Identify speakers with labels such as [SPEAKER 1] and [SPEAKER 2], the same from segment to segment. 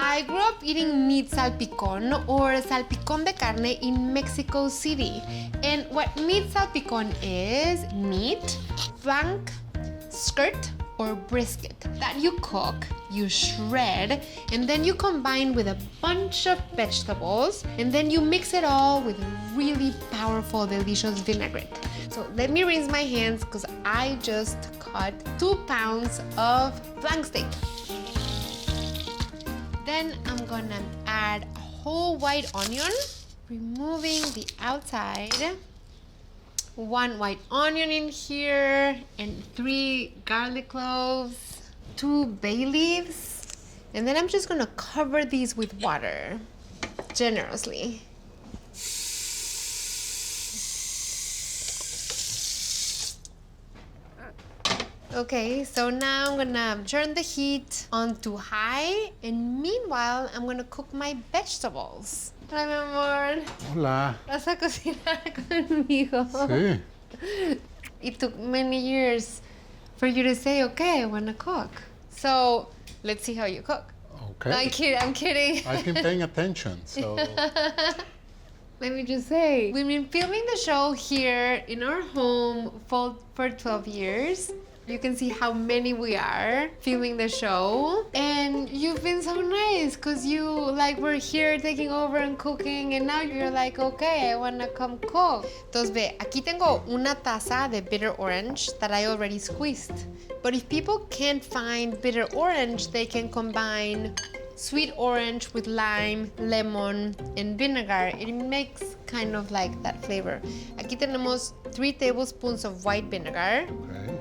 [SPEAKER 1] I grew up eating meat salpicón or salpicón de carne in Mexico City. And what meat salpicón is meat, flank, skirt, or brisket that you cook, you shred, and then you combine with a bunch of vegetables, and then you mix it all with really powerful, delicious vinaigrette. So let me rinse my hands because I just cut 2 pounds of flank steak. Then I'm gonna add a whole white onion, removing the outside. 1 white onion in here, and 3 garlic cloves, 2 bay leaves, and then I'm just gonna cover these with water generously. Okay, so now I'm gonna turn the heat on to high, and meanwhile I'm gonna cook my vegetables. Hola, mi amor.
[SPEAKER 2] Hola.
[SPEAKER 1] ¿Vas a cocinar conmigo?
[SPEAKER 2] Sí.
[SPEAKER 1] It took many years for you to say, okay, I wanna cook. So let's see how you cook.
[SPEAKER 2] Okay.
[SPEAKER 1] No, I'm kidding.
[SPEAKER 2] I've been paying attention, so.
[SPEAKER 1] Let me just say, we've been filming the show here in our home for 12 years. You can see how many we are filming the show. And you've been so nice because you were here taking over and cooking, and now you're like, okay, I wanna come cook. Entonces ve, aquí tengo una taza de bitter orange that I already squeezed. But if people can't find bitter orange, they can combine sweet orange with lime, lemon, and vinegar. It makes kind of like that flavor. Aquí tenemos 3 tablespoons of white vinegar.
[SPEAKER 2] Okay.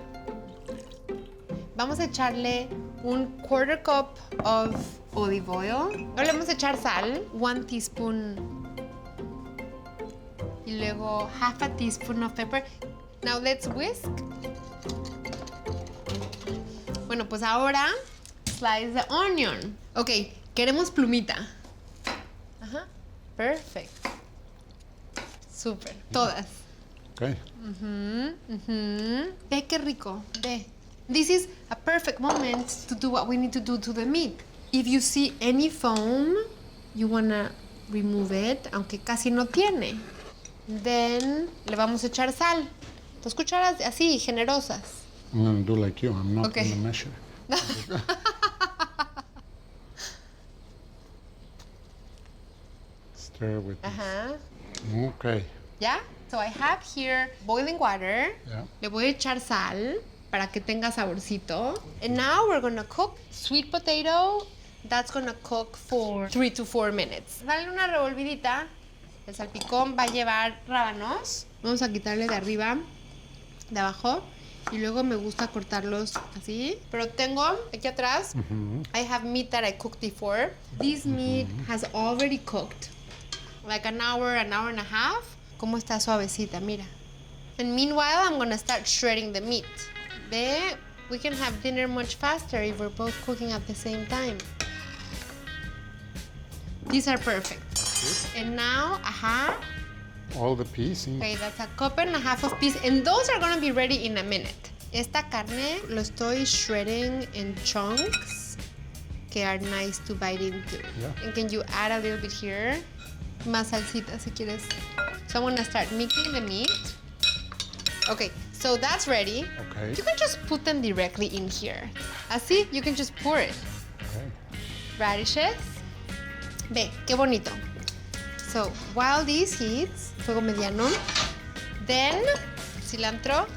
[SPEAKER 1] Vamos a echarle 1/4 cup of olive oil. Ahora le vamos a echar sal, 1 teaspoon. Y luego 1/2 teaspoon of pepper. Now let's whisk. Bueno, pues ahora slice the onion. Ok, queremos plumita. Ajá, perfect. Súper, todas.
[SPEAKER 2] Okay.
[SPEAKER 1] Ve qué rico, ve. This is a perfect moment to do what we need to do to the meat. If you see any foam, you wanna remove it, aunque casi no tiene. Then le vamos a echar sal. 2 cucharas así, generosas.
[SPEAKER 2] I'm gonna do like you. I'm not
[SPEAKER 1] Okay.
[SPEAKER 2] gonna measure. Stir with this.
[SPEAKER 1] Ajá.
[SPEAKER 2] Okay.
[SPEAKER 1] ¿Ya? So I have here boiling water.
[SPEAKER 2] Yeah.
[SPEAKER 1] Le voy a echar sal para que tenga saborcito. And now we're gonna cook sweet potato. That's gonna cook for 3 to 4 minutes. Dale una revolvidita. El salpicón va a llevar rábanos. Vamos a quitarle de arriba, de abajo. Y luego me gusta cortarlos así. Pero tengo aquí atrás, I have meat that I cooked before. This meat has already cooked. Like an hour and a half. Cómo está suavecita, mira. And meanwhile, I'm gonna start shredding the meat. Ve, we can have dinner much faster if we're both cooking at the same time. These are perfect. And now,
[SPEAKER 2] All the pieces.
[SPEAKER 1] okay, that's a cup and a half of peas, and those are gonna be ready in a minute. Esta carne lo estoy shredding in chunks que are nice to bite into.
[SPEAKER 2] Yeah.
[SPEAKER 1] And can you add a little bit here? Más salsita si quieres. So I'm gonna start mixing the meat. Okay, so that's ready.
[SPEAKER 2] Okay.
[SPEAKER 1] You can just put them directly in here. Así, you can just pour it.
[SPEAKER 2] Okay.
[SPEAKER 1] Radishes. Ve, qué bonito. So, while this heats, fuego mediano, then cilantro,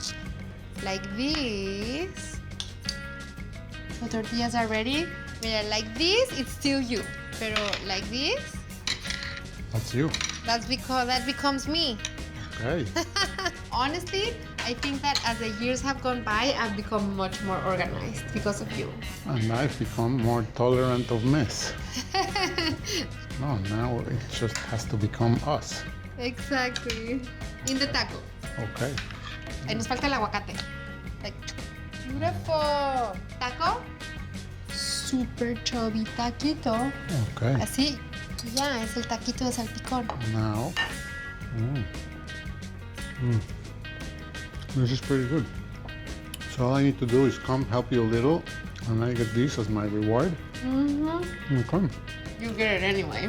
[SPEAKER 1] like this. So tortillas are ready. Mira, like this, it's still you. Pero like this,
[SPEAKER 2] That's you.
[SPEAKER 1] that becomes me.
[SPEAKER 2] Okay.
[SPEAKER 1] Honestly, I think that as the years have gone by, I've become much more organized because of you.
[SPEAKER 2] And I've become more tolerant of mess. No, now it just has to become us.
[SPEAKER 1] Exactly. In the taco.
[SPEAKER 2] Okay.
[SPEAKER 1] Ahí nos falta el aguacate. Like, beautiful. Taco. Super chubby taquito.
[SPEAKER 2] Okay.
[SPEAKER 1] Así. Ya, es el taquito de salpicón.
[SPEAKER 2] Now. This is pretty good. So all I need to do is come help you a little And I get this as my reward.
[SPEAKER 1] Mm-hmm.
[SPEAKER 2] Okay.
[SPEAKER 1] You get it anyway.